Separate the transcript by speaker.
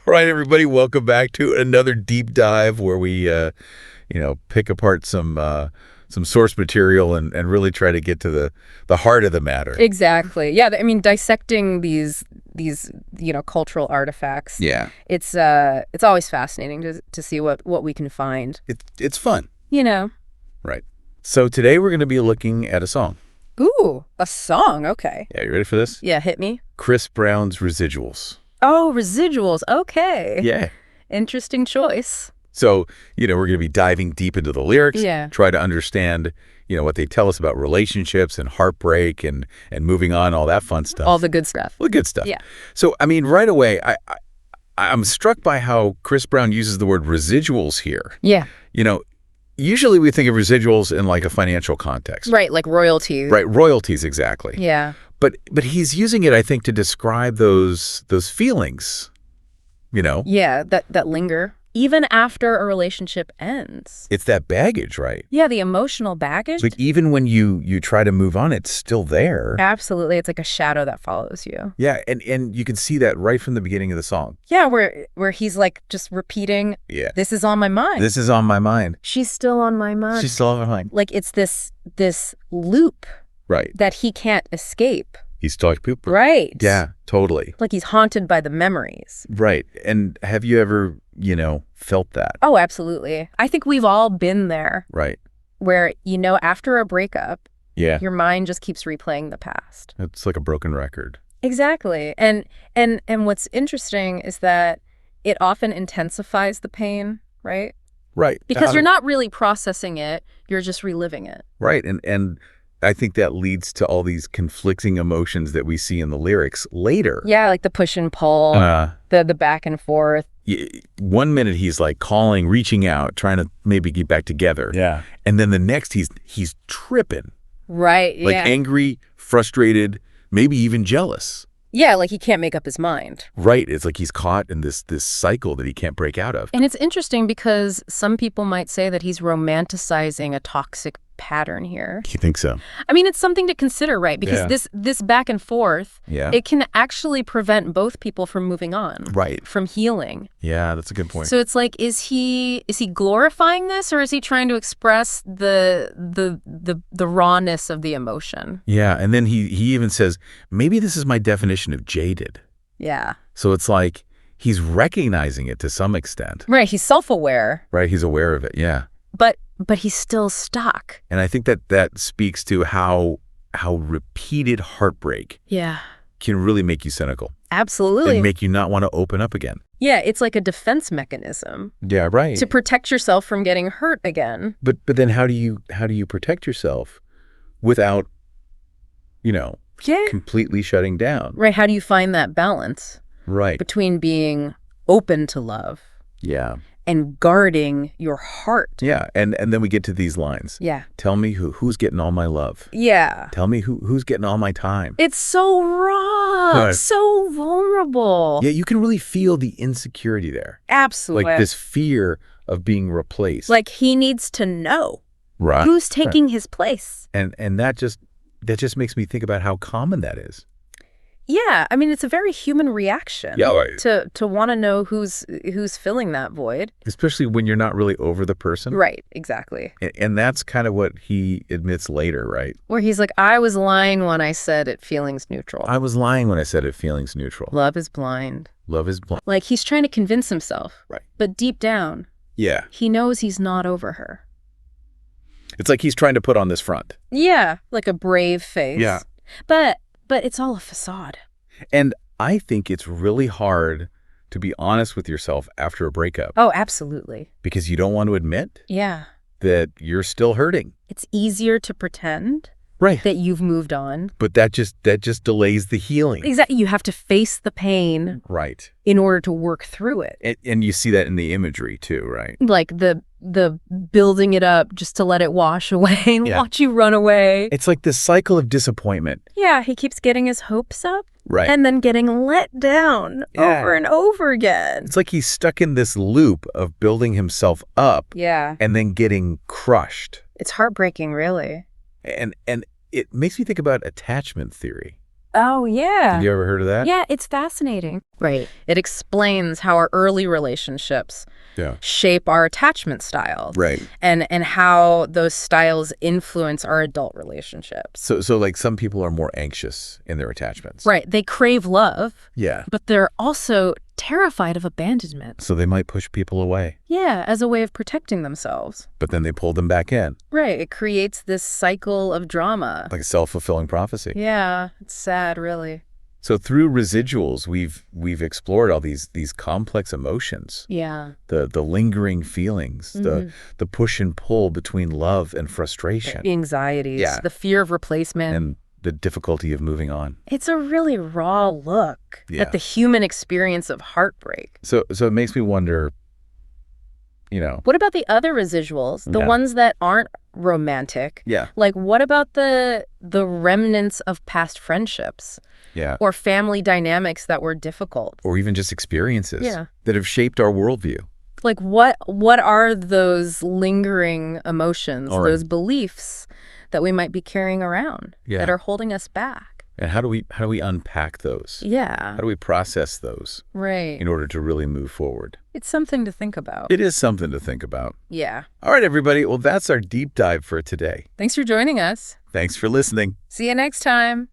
Speaker 1: All right, everybody, welcome back to another deep dive where we, pick apart some source material and really try to get to the heart of the matter.
Speaker 2: Exactly. Yeah, I mean, dissecting these cultural artifacts.
Speaker 1: Yeah.
Speaker 2: It's always fascinating to see what we can find.
Speaker 1: It's fun.
Speaker 2: Right.
Speaker 1: So today we're going to be looking at a song.
Speaker 2: Ooh, a song. Okay.
Speaker 1: Yeah, you ready for this?
Speaker 2: Yeah, hit me.
Speaker 1: Chris Brown's Residuals.
Speaker 2: Oh, Residuals. Okay.
Speaker 1: Yeah.
Speaker 2: Interesting choice.
Speaker 1: So, we're going to be diving deep into the lyrics,
Speaker 2: Yeah.
Speaker 1: try to understand, what they tell us about relationships and heartbreak and moving on, all that fun stuff.
Speaker 2: All the good stuff.
Speaker 1: All the good stuff.
Speaker 2: Yeah.
Speaker 1: So, I mean, right away, I'm struck by how Chris Brown uses the word residuals here.
Speaker 2: Yeah.
Speaker 1: Usually we think of residuals in like a financial context.
Speaker 2: Right, like royalty.
Speaker 1: Right, royalties, exactly.
Speaker 2: Yeah.
Speaker 1: But he's using it, I think, to describe those feelings,
Speaker 2: Yeah, that linger even after a relationship ends.
Speaker 1: It's that baggage, right?
Speaker 2: Yeah, the emotional baggage.
Speaker 1: Like even when you try to move on, it's still there.
Speaker 2: Absolutely. It's like a shadow that follows you.
Speaker 1: Yeah, and you can see that right from the beginning of the song.
Speaker 2: Yeah, where he's like just repeating,
Speaker 1: yeah,
Speaker 2: this is on my mind.
Speaker 1: This is on my mind.
Speaker 2: She's still on my mind.
Speaker 1: She's still on my mind.
Speaker 2: Like it's this loop
Speaker 1: right
Speaker 2: that he can't escape.
Speaker 1: He's stuck poop.
Speaker 2: Right.
Speaker 1: Yeah, totally.
Speaker 2: Like he's haunted by the memories.
Speaker 1: Right. And have you ever, felt that?
Speaker 2: Oh, absolutely. I think we've all been there.
Speaker 1: Right.
Speaker 2: Where, after a breakup,
Speaker 1: yeah,
Speaker 2: your mind just keeps replaying the past.
Speaker 1: It's like a broken record.
Speaker 2: Exactly. And what's interesting is that it often intensifies the pain, right?
Speaker 1: Right.
Speaker 2: Because you're not really processing it, you're just reliving it.
Speaker 1: Right. And I think that leads to all these conflicting emotions that we see in the lyrics later.
Speaker 2: Yeah, like the push and pull, the back and forth.
Speaker 1: 1 minute he's like calling, reaching out, trying to maybe get back together.
Speaker 3: Yeah.
Speaker 1: And then the next he's tripping.
Speaker 2: Right, yeah.
Speaker 1: Like angry, frustrated, maybe even jealous.
Speaker 2: Yeah, like he can't make up his mind.
Speaker 1: Right. It's like he's caught in this cycle that he can't break out of.
Speaker 2: And it's interesting because some people might say that he's romanticizing a toxic pattern here.
Speaker 1: You think so?
Speaker 2: I mean, it's something to consider, right? Because
Speaker 1: Yeah.
Speaker 2: this back and forth,
Speaker 1: Yeah.
Speaker 2: it can actually prevent both people from moving on.
Speaker 1: Right.
Speaker 2: From healing.
Speaker 1: Yeah, that's a good point.
Speaker 2: So it's like, is he glorifying this, or is he trying to express the rawness of the emotion?
Speaker 1: Yeah, and then he even says, maybe this is my definition of jaded.
Speaker 2: Yeah.
Speaker 1: So it's like he's recognizing it to some extent.
Speaker 2: Right, he's self-aware.
Speaker 1: Right, he's aware of it, yeah.
Speaker 2: But he's still stuck.
Speaker 1: And I think that speaks to how repeated heartbreak
Speaker 2: Yeah.
Speaker 1: can really make you cynical.
Speaker 2: Absolutely.
Speaker 1: And make you not want to open up again.
Speaker 2: Yeah, it's like a defense mechanism
Speaker 1: Yeah, right.
Speaker 2: to protect yourself from getting hurt again.
Speaker 1: But then how do you protect yourself without,
Speaker 2: Yeah.
Speaker 1: completely shutting down?
Speaker 2: Right, how do you find that balance
Speaker 1: Right.
Speaker 2: between being open to love
Speaker 1: Yeah.
Speaker 2: and guarding your heart?
Speaker 1: Yeah, and then we get to these lines.
Speaker 2: Yeah.
Speaker 1: Tell me who's getting all my love.
Speaker 2: Yeah.
Speaker 1: Tell me who's getting all my time.
Speaker 2: It's so raw,
Speaker 1: Right.
Speaker 2: so vulnerable.
Speaker 1: Yeah, you can really feel the insecurity there.
Speaker 2: Absolutely.
Speaker 1: Like this fear of being replaced.
Speaker 2: Like he needs to know
Speaker 1: right.
Speaker 2: who's taking his place.
Speaker 1: And that just makes me think about how common that is.
Speaker 2: Yeah, I mean, it's a very human reaction.
Speaker 1: Yeah, right.
Speaker 2: To want to know who's filling that void.
Speaker 1: Especially when you're not really over the person.
Speaker 2: Right, exactly.
Speaker 1: And that's kind of what he admits later, right?
Speaker 2: Where he's like, I was lying when I said it feelings neutral.
Speaker 1: I was lying when I said it feelings neutral.
Speaker 2: Love is blind.
Speaker 1: Love is blind.
Speaker 2: Like he's trying to convince himself.
Speaker 1: Right.
Speaker 2: But deep down,
Speaker 1: Yeah.
Speaker 2: he knows he's not over her.
Speaker 1: It's like he's trying to put on this front.
Speaker 2: Yeah, like a brave face.
Speaker 1: Yeah.
Speaker 2: But it's all a facade.
Speaker 1: And I think it's really hard to be honest with yourself after a breakup
Speaker 2: Oh, absolutely.
Speaker 1: because you don't want to admit
Speaker 2: Yeah.
Speaker 1: that you're still hurting.
Speaker 2: It's easier to pretend
Speaker 1: Right.
Speaker 2: that you've moved on.
Speaker 1: But that just delays the healing.
Speaker 2: Exactly. You have to face the pain
Speaker 1: Right.
Speaker 2: in order to work through it.
Speaker 1: And you see that in the imagery too, right?
Speaker 2: Like the building it up just to let it wash away and
Speaker 1: Yeah.
Speaker 2: watch you run away.
Speaker 1: It's like this cycle of disappointment.
Speaker 2: Yeah, he keeps getting his hopes up
Speaker 1: Right.
Speaker 2: and then getting let down
Speaker 1: Yeah.
Speaker 2: over and over again.
Speaker 1: It's like he's stuck in this loop of building himself up
Speaker 2: Yeah.
Speaker 1: and then getting crushed.
Speaker 2: It's heartbreaking, really.
Speaker 1: And it makes me think about attachment theory.
Speaker 2: Oh, yeah.
Speaker 1: Have you ever heard of that?
Speaker 2: Yeah, it's fascinating. Right. It explains how our early relationships
Speaker 1: Yeah.
Speaker 2: shape our attachment styles.
Speaker 1: Right.
Speaker 2: And how those styles influence our adult relationships.
Speaker 1: So like some people are more anxious in their attachments.
Speaker 2: Right. They crave love,
Speaker 1: Yeah.
Speaker 2: but they're also terrified of abandonment.
Speaker 1: So they might push people away,
Speaker 2: Yeah, as a way of protecting themselves.
Speaker 1: but then they pull them back in,
Speaker 2: Right. It creates this cycle of drama.
Speaker 1: like a self-fulfilling prophecy.
Speaker 2: Yeah, it's sad, really.
Speaker 1: So through Residuals, we've explored all these complex emotions,
Speaker 2: Yeah.
Speaker 1: the lingering feelings, the push and pull between love and frustration,
Speaker 2: The anxieties,
Speaker 1: Yeah.
Speaker 2: the fear of replacement.
Speaker 1: and the difficulty of moving on.
Speaker 2: It's a really raw look
Speaker 1: Yeah.
Speaker 2: at the human experience of heartbreak.
Speaker 1: So it makes me wonder,
Speaker 2: What about the other residuals, the
Speaker 1: Yeah.
Speaker 2: ones that aren't romantic?
Speaker 1: Yeah.
Speaker 2: Like, what about the remnants of past friendships
Speaker 1: Yeah.
Speaker 2: or family dynamics that were difficult?
Speaker 1: Or even just experiences
Speaker 2: Yeah.
Speaker 1: that have shaped our worldview.
Speaker 2: Like, what are those lingering emotions,
Speaker 1: All right.
Speaker 2: those beliefs that we might be carrying around
Speaker 1: Yeah.
Speaker 2: that are holding us back?
Speaker 1: And how do we unpack those?
Speaker 2: Yeah,
Speaker 1: How do we process those
Speaker 2: right.
Speaker 1: in order to really move forward?
Speaker 2: It's something to think about.
Speaker 1: It is something to think about.
Speaker 2: Yeah.
Speaker 1: All right, everybody. Well, that's our deep dive for today.
Speaker 2: Thanks for joining us.
Speaker 1: Thanks for listening.
Speaker 2: See you next time.